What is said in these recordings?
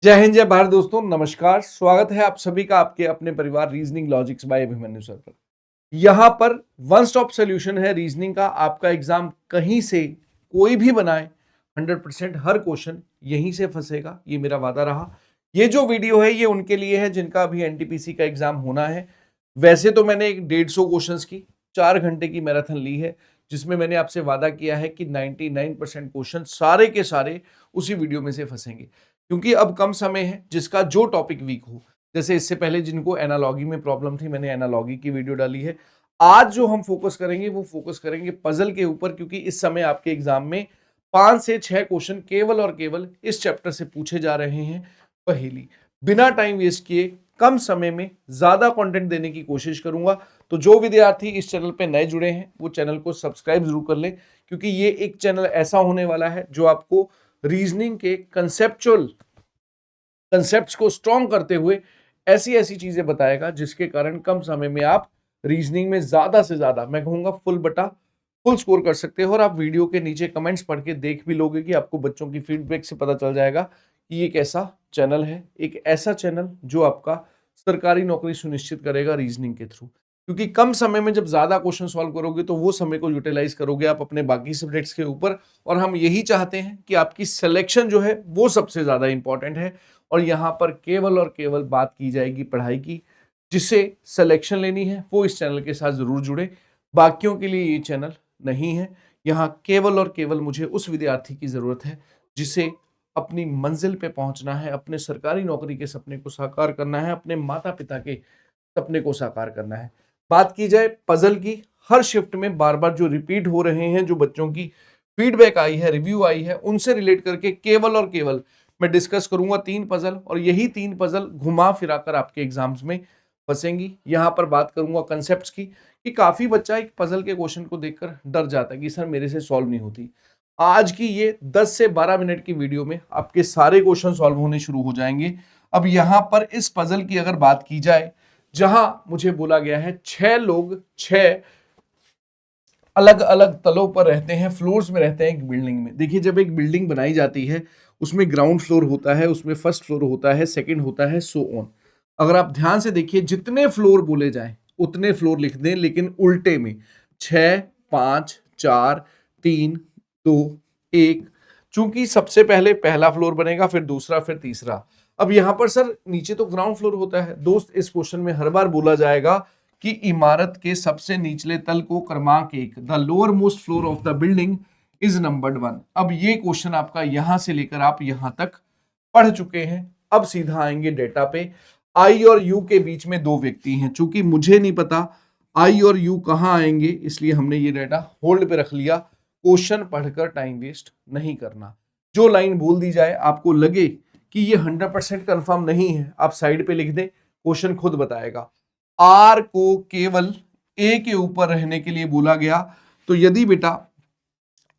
जय हिंद जय भारत दोस्तों, नमस्कार। स्वागत है आप सभी का आपके अपने परिवार reasoning logics by Abhimanyu sir पर। यहां पर वन स्टॉप सॉल्यूशन है रीजनिंग का। आपका एग्जाम कहीं से कोई भी बनाए 100% हर क्वेश्चन यहीं से फंसेगा, ये मेरा वादा रहा। ये जो वीडियो है ये उनके लिए है जिनका अभी एनटीपीसी का एग्जाम होना है। वैसे तो मैंने एक 150 क्वेश्चंस की 4 घंटे की मैराथन ली है, जिसमें मैंने आपसे वादा किया है कि 99% क्वेश्चन सारे के सारे उसी वीडियो में से फंसेंगे, क्योंकि अब कम समय है जिसका जो टॉपिक वीक हो। जैसे इससे पहले जिनको एनालॉगी में प्रॉब्लम थी, मैंने एनालॉगी की वीडियो डाली है। आज जो हम फोकस करेंगे वो फोकस करेंगे पजल के ऊपर, क्योंकि इस समय आपके एग्जाम में 5 से 6 क्वेश्चन केवल और केवल इस चैप्टर से पूछे जा रहे हैं। पहेली बिना टाइम वेस्ट किए कम समय में ज्यादा कंटेंट देने की कोशिश करूंगा। तो जो विद्यार्थी इस चैनल पे नए जुड़े हैं वो चैनल को सब्सक्राइब जरूर कर लें, क्योंकि ये एक चैनल ऐसा होने वाला है जो आपको रीजनिंग के कंसेप्ट्स को स्ट्रॉन्ग करते हुए ऐसी ऐसी चीजें बताएगा जिसके कारण कम समय में आप रीजनिंग में ज्यादा से ज्यादा, मैं कहूंगा फुल स्कोर कर सकते हो। और आप वीडियो के नीचे कमेंट्स पढ़ के देख भी लोगे कि आपको बच्चों की फीडबैक से पता चल जाएगा कि ये कैसा चैनल है, एक ऐसा चैनल जो आपका सरकारी नौकरी सुनिश्चित करेगा रीजनिंग के थ्रू। क्योंकि कम समय में जब ज्यादा क्वेश्चन सॉल्व करोगे तो वो समय को यूटिलाइज करोगे आप अपने बाकी सब्जेक्ट्स के ऊपर। और हम यही चाहते हैं कि आपकी सिलेक्शन जो है वो सबसे ज्यादा इंपॉर्टेंट है। और यहाँ पर केवल और केवल बात की जाएगी पढ़ाई की। जिसे सिलेक्शन लेनी है वो इस चैनल के साथ जरूर जुड़े, बाकियों के लिए ये चैनल नहीं है। यहाँ केवल और केवल मुझे उस विद्यार्थी की जरूरत है जिसे अपनी मंजिल पे पहुंचना है, अपने सरकारी नौकरी के सपने को साकार करना है, अपने माता पिता के सपने को साकार करना है। बात की जाए पजल की, हर शिफ्ट में बार बार जो रिपीट हो रहे हैं, जो बच्चों की फीडबैक आई है, रिव्यू आई है, उनसे रिलेट करके केवल और केवल मैं डिस्कस करूंगा 3 पजल, और यही 3 पजल घुमा फिराकर आपके एग्जाम्स में फंसेंगी। यहां पर बात करूंगा कंसेप्ट्स की, कि काफी बच्चा एक पजल के क्वेश्चन को देखकर डर जाता है कि सर मेरे से सॉल्व नहीं होती। आज की ये 10 से 12 मिनट की वीडियो में आपके सारे क्वेश्चन सॉल्व होने शुरू हो जाएंगे। अब यहां पर इस पजल की अगर बात की जाए, जहां मुझे बोला गया है 6 लोग 6 अलग अलग तलों पर रहते हैं, फ्लोर्स में रहते हैं एक बिल्डिंग में। देखिए, जब एक बिल्डिंग बनाई जाती है उसमें ग्राउंड फ्लोर होता है, उसमें फर्स्ट फ्लोर होता है, सेकंड होता है, सो ऑन। अगर आप ध्यान से देखिए, जितने फ्लोर बोले जाएं उतने फ्लोर लिख दें, लेकिन उल्टे में 6 5 4 3 2 1। चूंकि सबसे पहले पहला फ्लोर बनेगा, फिर दूसरा, फिर तीसरा। अब यहां पर सर नीचे तो ग्राउंड फ्लोर होता है दोस्त। इस क्वेश्चन में हर बार बोला जाएगा कि इमारत के सबसे निचले तल को क्रमांक 1, the lower most floor of the building is numbered 1। अब ये क्वेश्चन आपका यहां से लेकर आप यहां तक पढ़ चुके हैं। अब सीधा आएंगे डेटा पे। आई और यू के बीच में 2 व्यक्ति हैं। चूंकि मुझे नहीं पता आई और यू कहां आएंगे, इसलिए हमने ये डेटा होल्ड पे रख लिया। क्वेश्चन पढ़कर टाइम वेस्ट नहीं करना। जो लाइन बोल दी जाए, आपको लगे कि ये 100% कंफर्म नहीं है, आप साइड पे लिख दें, क्वेश्चन खुद बताएगा। आर को केवल ए के ऊपर रहने के लिए बोला गया, तो यदि बेटा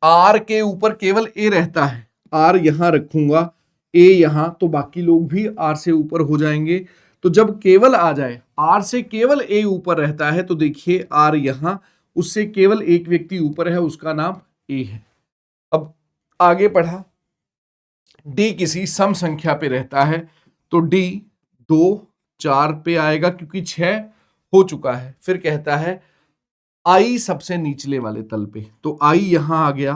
आर के ऊपर केवल ए रहता है, आर यहां रखूंगा, ए यहां, तो बाकी लोग भी आर से ऊपर हो जाएंगे। तो जब केवल आ जाए, आर से केवल ए ऊपर रहता है, तो देखिए आर यहां, उससे केवल एक व्यक्ति ऊपर है, उसका नाम ए है। अब आगे पढ़ा, डी किसी सम संख्या पे रहता है, तो डी 2 4 पे आएगा क्योंकि 6 हो चुका है। फिर कहता है आई सबसे निचले वाले तल पे, तो आई यहां आ गया,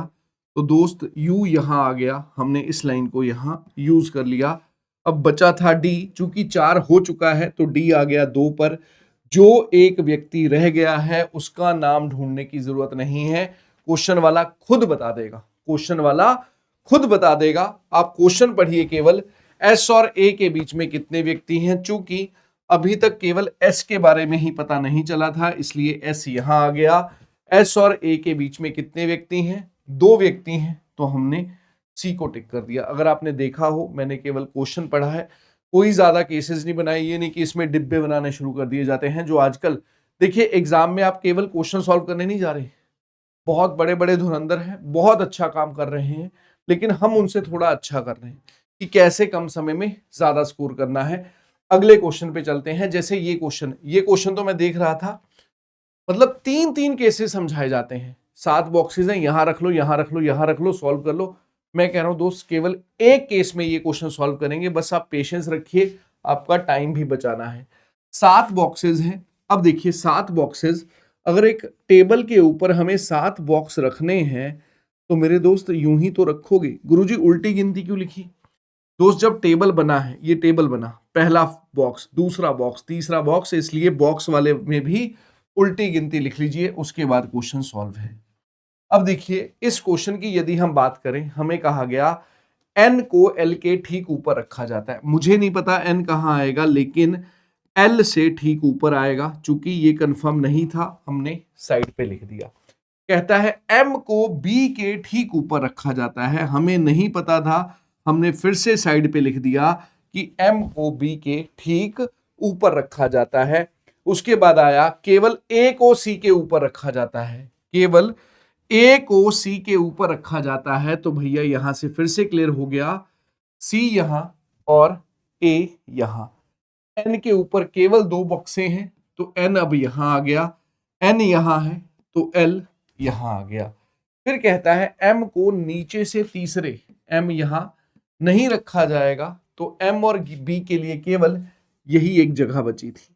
तो दोस्त यू यहां आ गया, हमने इस लाइन को यहां यूज कर लिया। अब बचा था डी, चूंकि 4 हो चुका है तो डी आ गया 2 पर। जो एक व्यक्ति रह गया है उसका नाम ढूंढने की जरूरत नहीं है, क्वेश्चन वाला खुद बता देगा। क्वेश्चन वाला खुद बता देगा। आप क्वेश्चन पढ़िए केवल, एस और ए के बीच में कितने व्यक्ति हैं। चूंकि अभी तक केवल एस के बारे में ही पता नहीं चला था, इसलिए एस यहां आ गया। एस और ए के बीच में कितने व्यक्ति हैं, 2 व्यक्ति हैं, तो हमने सी को टिक कर दिया। अगर आपने देखा हो, मैंने केवल क्वेश्चन पढ़ा है, कोई ज्यादा केसेस नहीं बनाए। ये नहीं कि इसमें डिब्बे बनाने शुरू कर दिए जाते हैं जो आजकल। देखिए, एग्जाम में आप केवल क्वेश्चन सॉल्व करने नहीं जा रहे, बहुत बड़े बड़े धुरंधर हैं, बहुत अच्छा काम कर रहे हैं, लेकिन हम उनसे थोड़ा अच्छा कर रहे हैं कि कैसे कम समय में ज्यादा स्कोर करना है। अगले क्वेश्चन पे चलते हैं। जैसे ये क्वेश्चन तो मैं देख रहा था, मतलब 3 केसेस समझाए जाते हैं, 7 बॉक्सेस हैं, यहां रख लो, यहां रख लो, यहां रख लो, सॉल्व कर लो। मैं कह रहा हूं दोस्त केवल एक केस में ये क्वेश्चन सॉल्व करेंगे, बस आप पेशेंस रखिए, आपका टाइम भी बचाना है। 7 बॉक्सेस हैं। अब देखिए 7 बॉक्सेस, अगर एक टेबल के ऊपर हमें 7 बॉक्स रखने हैं तो मेरे दोस्त यूं ही तो रखोगे। गुरुजी उल्टी गिनती क्यों लिखी? दोस्त जब टेबल बना है, ये टेबल बना, पहला बॉक्स, दूसरा बॉक्स, तीसरा बॉक्स, इसलिए बॉक्स वाले में भी उल्टी गिनती लिख लीजिए, उसके बाद क्वेश्चन सॉल्व है। अब देखिए इस क्वेश्चन की यदि हम बात करें, हमें कहा गया n को l के ठीक ऊपर रखा जाता है। मुझे नहीं पता n कहां आएगा, लेकिन l से ठीक ऊपर आएगा। चूंकि ये कंफर्म नहीं था, हमने साइड पे लिख दिया। कहता है m को b के ठीक ऊपर रखा जाता है। हमें नहीं पता था, हमने फिर से साइड पे लिख दिया कि m को b के ठीक ऊपर रखा जाता है। उसके बाद आया केवल a को c के ऊपर रखा जाता है। केवल a को c के ऊपर रखा जाता है, तो भैया यहां से फिर से क्लियर हो गया, c यहां और a यहां। n के ऊपर केवल 2 बॉक्से हैं, तो n अब यहां आ गया, n यहां है तो l यहां आ गया। फिर कहता है m को नीचे से तीसरे, m यहां नहीं रखा जाएगा, तो m और b के लिए केवल यही एक जगह बची थी।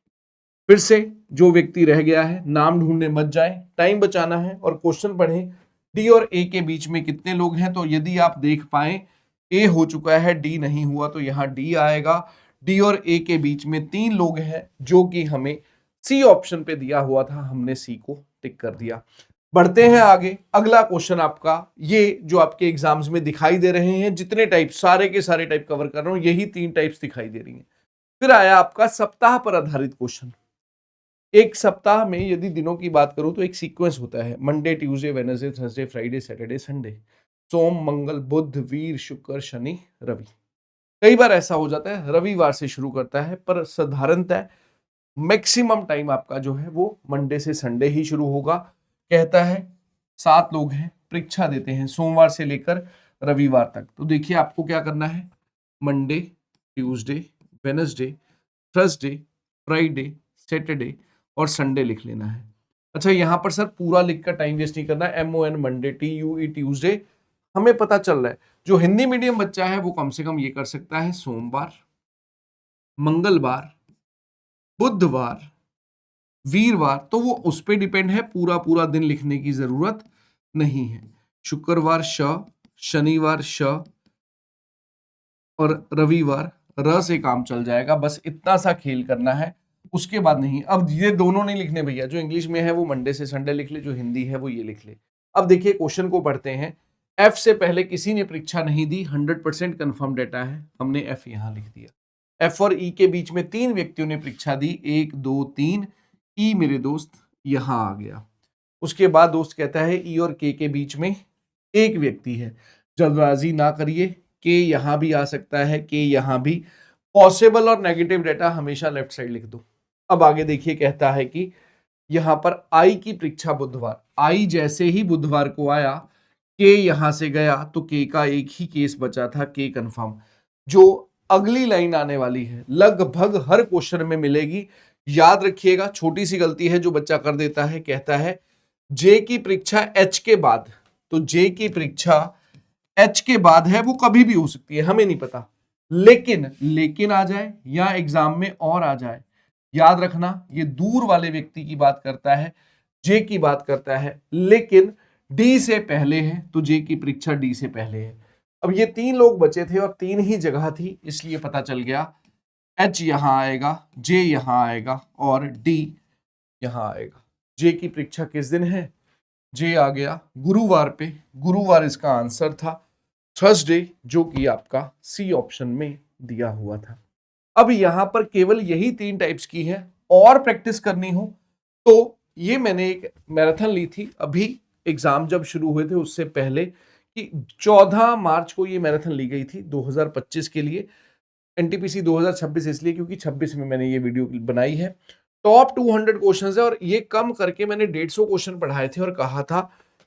फिर से जो व्यक्ति रह गया है, नाम ढूंढने मत जाए, टाइम बचाना है और क्वेश्चन पढ़ें। डी और ए के बीच में कितने लोग हैं, तो यदि आप देख पाए ए हो चुका है, डी नहीं हुआ, तो यहां डी आएगा। डी और ए के बीच में 3 लोग हैं, जो कि हमें सी ऑप्शन पे दिया हुआ था, हमने सी को टिक कर दिया। बढ़ते हैं आगे। अगला क्वेश्चन आपका, ये जो आपके एग्जाम्स में दिखाई दे रहे हैं, जितने टाइप, सारे के सारे टाइप कवर कर रहा हूं, यही 3 टाइप्स दिखाई दे रही हैं। फिर आया आपका सप्ताह पर आधारित क्वेश्चन। एक सप्ताह में यदि दिनों की बात करूं तो एक सीक्वेंस होता है, Monday, Tuesday, Wednesday, Thursday, Friday, Saturday, Sunday. सोम, मंगल, बुध, वीर, शुक्र, शनि, रवि। कई बार ऐसा हो जाता है रविवार से शुरू करता है, पर साधारणतः मैक्सिमम टाइम आपका जो है वो मंडे से संडे ही शुरू होगा। कहता है 7 लोग हैं, परीक्षा देते हैं सोमवार से लेकर रविवार तक। तो देखिए आपको क्या करना है, Monday, Tuesday, Wednesday, Thursday, Friday, Saturday और संडे लिख लेना है। अच्छा यहां पर सर पूरा लिखकर टाइम वेस्ट नहीं करना। MON मंडे, TUE ट्यूसडे, हमें पता चल रहा है। जो हिंदी मीडियम बच्चा है वो कम से कम ये कर सकता है, सोमवार, मंगलवार, बुधवार, वीरवार, तो वो उस पर डिपेंड है, पूरा पूरा दिन लिखने की जरूरत नहीं है। शुक्रवार श, शनिवार श और रविवार र से काम चल जाएगा। बस इतना सा खेल करना है, उसके बाद नहीं। अब ये दोनों नहीं लिखने भैया, जो इंग्लिश में है वो मंडे से संडे लिख ले, जो हिंदी है वो ये लिख ले। अब देखिए क्वेश्चन को पढ़ते हैं। एफ से पहले किसी ने परीक्षा नहीं दी, 100% कंफर्म डेटा है, हमने एफ यहां लिख दिया। एफ और ई के बीच में 3 व्यक्तियों ने परीक्षा दी, 1 2 3, ई मेरे दोस्त यहां आ गया। उसके बाद दोस्त कहता है ई और के बीच में एक व्यक्ति है, जल्दबाजी ना करिए, के यहां भी आ सकता है, के यहां भी। पॉसिबल और नेगेटिव डेटा हमेशा लेफ्ट साइड लिख दो। अब आगे देखिए, कहता है कि यहां पर आई की परीक्षा बुधवार, आई जैसे ही बुधवार को आया, के यहां से गया, तो के का एक ही केस बचा था, के कंफर्म। जो अगली लाइन आने वाली है लगभग हर क्वेश्चन में मिलेगी, याद रखिएगा। छोटी सी गलती है जो बच्चा कर देता है, कहता है जे की परीक्षा एच के बाद, तो जे की परीक्षा एच के बाद है, वो कभी भी हो सकती है, हमें नहीं पता। लेकिन आ जाए या एग्जाम में और आ जाए, याद रखना ये दूर वाले व्यक्ति की बात करता है, जे की बात करता है, लेकिन डी से पहले है, तो जे की परीक्षा डी से पहले है। अब ये 3 लोग बचे थे और 3 ही जगह थी, इसलिए पता चल गया एच यहां आएगा, जे यहां आएगा और डी यहां आएगा। जे की परीक्षा किस दिन है, जे आ गया गुरुवार पे, गुरुवार इसका आंसर था। थर्सडे, जो कि आपका सी ऑप्शन में दिया हुआ था। अब यहां पर केवल यही 3 टाइप्स की है, और प्रैक्टिस करनी हो तो ये मैंने एक मैराथन ली थी अभी एग्जाम जब शुरू हुए थे उससे पहले, कि 14 मार्च को ये मैराथन ली गई थी 2025 के लिए। एनटीपीसी 2026 इसलिए क्योंकि 26 में मैंने ये वीडियो बनाई है। टॉप 200 क्वेश्चंस है और ये कम करके मैंने 150 क्वेश्चन पढ़ाए थे और कहा था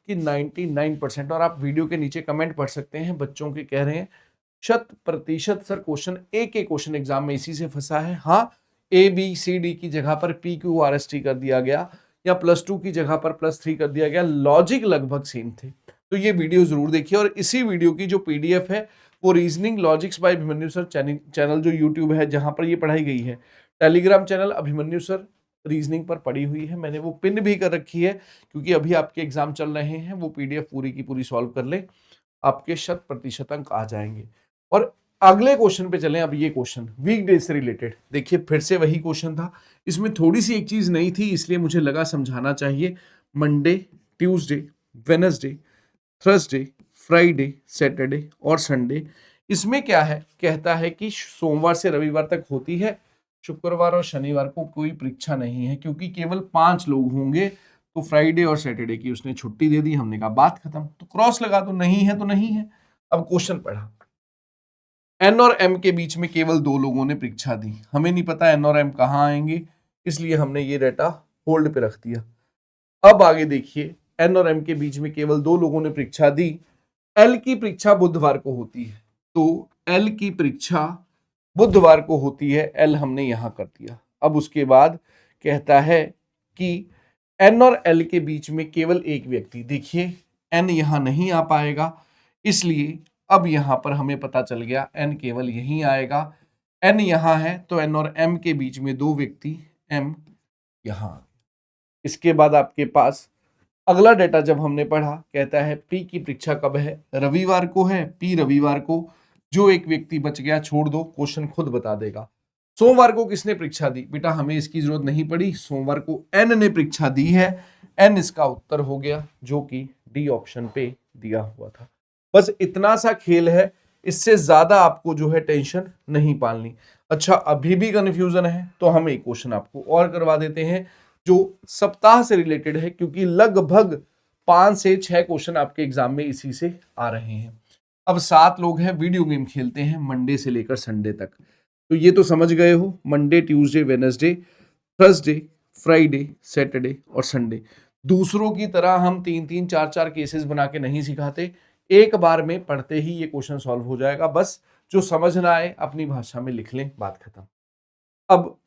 कि 99%, और आप वीडियो के नीचे कमेंट पढ़ सकते हैं, बच्चों के कह रहे हैं 100% सर क्वेश्चन, एक क्वेश्चन एग्जाम में इसी से फंसा है। हाँ, ABCD की जगह पर PQRST कर दिया गया, या +2 की जगह पर +3 कर दिया गया, लॉजिक लगभग सेम थे। तो ये वीडियो जरूर देखिए। और इसी वीडियो की जो पीडीएफ है वो reasoning logics by Abhimanyu sir channel जो यूट्यूब है जहां पर ये पढ़ाई गई है, Telegram channel Abhimanyu sir reasoning पर पड़ी हुई है, मैंने वो पिन भी कर रखी है, क्योंकि अभी आपके एग्जाम चल रहे हैं। वो पीडीएफ पूरी की पूरी सॉल्व कर ले, आपके 100% अंक आ जाएंगे। और अगले क्वेश्चन पे चलें। अब ये क्वेश्चन वीकडेज से रिलेटेड, देखिए फिर से वही क्वेश्चन था, इसमें थोड़ी सी एक चीज नई थी, इसलिए मुझे लगा समझाना चाहिए। Monday, Tuesday, Wednesday, Thursday, Friday, Saturday और संडे, इसमें क्या है, कहता है कि सोमवार से रविवार तक होती है, शुक्रवार और शनिवार को कोई परीक्षा नहीं है, क्योंकि केवल 5 लोग होंगे। तो फ्राइडे और सैटरडे की उसने छुट्टी दे दी। हमने कहा बात खत्म, तो क्रॉस लगा दो, नहीं है तो नहीं है। अब क्वेश्चन पढ़ा, एन और एम के बीच में केवल 2 लोगों ने परीक्षा दी, हमें नहीं पता एन और एम कहां आएंगे, इसलिए हमने ये डाटा होल्ड पे रख दिया। अब आगे देखिए, एन और एम के बीच में केवल 2 लोगों ने परीक्षा दी, एल की परीक्षा बुधवार को होती है, तो एल की परीक्षा बुधवार को होती है, एल हमने यहां कर दिया। अब उसके बाद कहता है कि एन और एल के बीच में केवल एक व्यक्ति, देखिए एन यहां नहीं आ पाएगा, इसलिए अब यहां पर हमें पता चल गया एन केवल यहीं आएगा। एन यहां है तो एन और एम के बीच में 2 व्यक्ति, एम यहां। इसके बाद आपके पास अगला डेटा जब हमने पढ़ा, कहता है पी की परीक्षा कब है, रविवार को है, पी रविवार को, जो एक व्यक्ति बच गया छोड़ दो, क्वेश्चन खुद बता देगा। सोमवार को किसने परीक्षा दी, बेटा हमें इसकी जरूरत नहीं पड़ी, सोमवार को एन ने परीक्षा दी है, एन इसका उत्तर हो गया, जो कि डी ऑप्शन पे दिया हुआ था। बस इतना सा खेल है, इससे ज्यादा आपको जो है टेंशन नहीं पालनी। अच्छा, अभी भी कंफ्यूजन है तो हम एक क्वेश्चन आपको और करवा देते हैं जो सप्ताह से रिलेटेड है, क्योंकि लगभग 5 से 6 क्वेश्चन आपके एग्जाम में इसी से आ रहे हैं। अब 7 लोग हैं, वीडियो गेम खेलते हैं मंडे से लेकर संडे तक, तो ये तो समझ गए हो, Monday, Tuesday, Wednesday, Thursday, Friday, Saturday और संडे। दूसरों की तरह हम 3-3, 4-4 केसेस बना के नहीं सिखाते, एक बार में पढ़ते ही ये क्वेश्चन सॉल्व हो जाएगा। बस जो समझ ना आए अपनी भाषा में लिख लें, बात खत्म। अब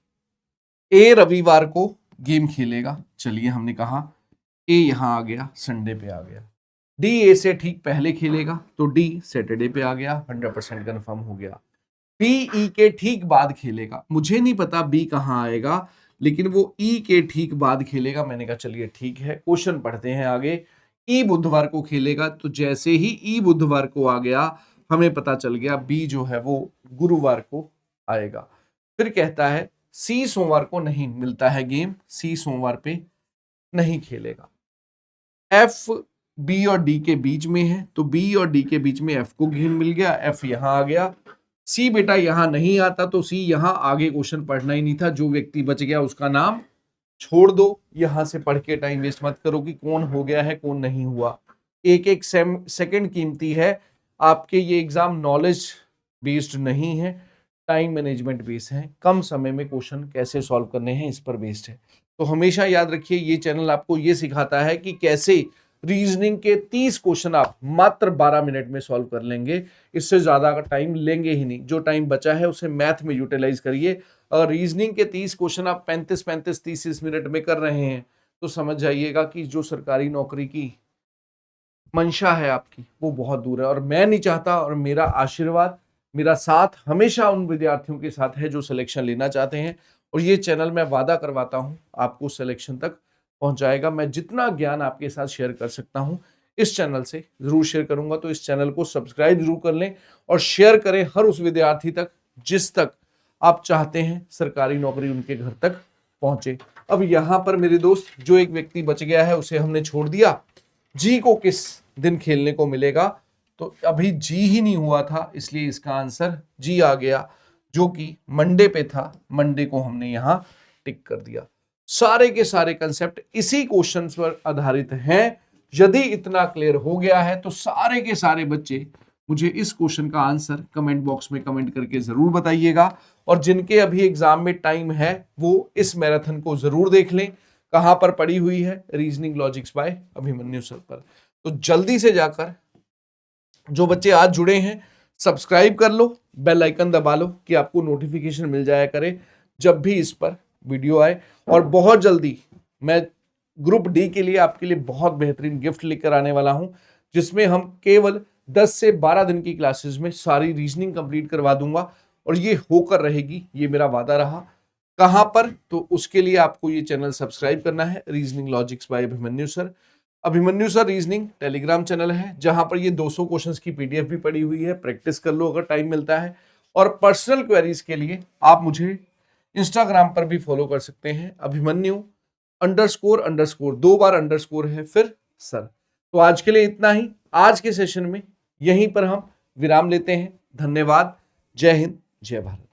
ए रविवार को गेम खेलेगा, चलिए हमने कहा ए यहां आ गया, संडे पे आ गया। डी ए से ठीक पहले खेलेगा, तो डी सैटरडे पे आ गया, 100% कंफर्म हो गया। बी ई के ठीक बाद खेलेगा, मुझे नहीं पता बी कहां आएगा, लेकिन वो ई के ठीक बाद खेलेगा, मैंने कहा चलिए ठीक है। क्वेश्चन पढ़ते हैं आगे, ई बुधवार को खेलेगा, तो जैसे ही ई बुधवार को आ गया हमें पता चल गया बी जो है वो गुरुवार को आएगा। फिर कहता है सी सोमवार को नहीं मिलता है गेम, सी सोमवार पे नहीं खेलेगा। एफ बी और डी के बीच में है, तो बी और डी के बीच में एफ को गेम मिल गया, एफ यहां आ गया। सी बेटा यहां नहीं आता, तो सी यहां आगे क्वेश्चन पढ़ना ही नहीं था, जो व्यक्ति बच गया उसका नाम छोड़ दो, यहां से पढ़ के टाइम वेस्ट मत करो कि कौन हो गया है कौन नहीं हुआ। एक एक सेकंड कीमती है, आपके ये एग्जाम नॉलेज बेस्ड नहीं है, टाइम मैनेजमेंट बेस्ड है, कम समय में क्वेश्चन कैसे सॉल्व करने हैं इस पर बेस्ड है। तो हमेशा याद रखिए, ये चैनल आपको ये सिखाता है कि कैसे रीजनिंग के 30 क्वेश्चन आप मात्र 12 मिनट में सॉल्व कर लेंगे, इससे ज्यादा का टाइम लेंगे ही नहीं। जो टाइम बचा है उसे मैथ में यूटिलाइज करिए। अगर रीजनिंग के 30 क्वेश्चन आप 35-35, 30 मिनट में कर रहे हैं, तो समझ जाइएगा कि जो सरकारी नौकरी की मंशा है आपकी वो बहुत दूर है। और मैं नहीं चाहता, और मेरा आशीर्वाद, मेरा साथ हमेशा उन विद्यार्थियों के साथ है जो सिलेक्शन लेना चाहते हैं, और ये चैनल मैं वादा करवाता हूं आपको सिलेक्शन तक पहुंचाएगा। मैं जितना ज्ञान आपके साथ शेयर कर सकता हूं इस चैनल से जरूर शेयर करूंगा। तो इस चैनल को सब्सक्राइब जरूर कर लें और शेयर करें हर उस विद्यार्थी तक जिस तक आप चाहते हैं सरकारी नौकरी उनके घर तक पहुंचे। अब यहां पर मेरे दोस्त जो एक व्यक्ति बच गया है उसे हमने छोड़ दिया, जी को किस दिन खेलने को मिलेगा, तो अभी जी ही नहीं हुआ था, इसलिए इसका आंसर जी आ गया, जो कि मंडे पे था, मंडे को हमने यहां टिक कर दिया। सारे के सारे कंसेप्ट इसी क्वेश्चन पर आधारित हैं। यदि इतना क्लियर हो गया है तो सारे के सारे बच्चे मुझे इस क्वेश्चन का आंसर कमेंट बॉक्स में कमेंट करके जरूर बताइएगा। और जिनके अभी एग्जाम में टाइम है वो इस मैराथन को जरूर देख लें। कहां पर पड़ी हुई है, reasoning logics by Abhimanyu sir पर। तो जल्दी से जाकर जो बच्चे आज जुड़े हैं सब्सक्राइब कर लो, बेल आइकन दबा लो कि आपको नोटिफिकेशन मिल जाया करे जब भी इस पर वीडियो आए। और बहुत जल्दी मैं ग्रुप डी के लिए आपके लिए बहुत बेहतरीन गिफ्ट लेकर आने वाला हूं, जिसमें हम केवल 10 से 12 दिन की क्लासेस में सारी रीजनिंग कंप्लीट करवा दूंगा और ये होकर रहेगी, ये मेरा वादा रहा। कहां पर? तो उसके लिए आपको ये चैनल सब्सक्राइब करना है, reasoning logics by Abhimanyu sir. Abhimanyu sir reasoning Telegram channel है, जहां पर ये 200 क्वेश्चंस की पीडीएफ भी पड़ी हुई है, प्रैक्टिस कर लो अगर टाइम मिलता है। और पर्सनल क्वेरीज के लिए आप मुझे इंस्टाग्राम पर भी फॉलो कर सकते हैं, अभिमन्यु __, 2 बार अंडरस्कोर है फिर सर। तो आज के लिए इतना ही, आज के सेशन में यहीं पर हम विराम लेते हैं। धन्यवाद। जय हिंद, जय भारत।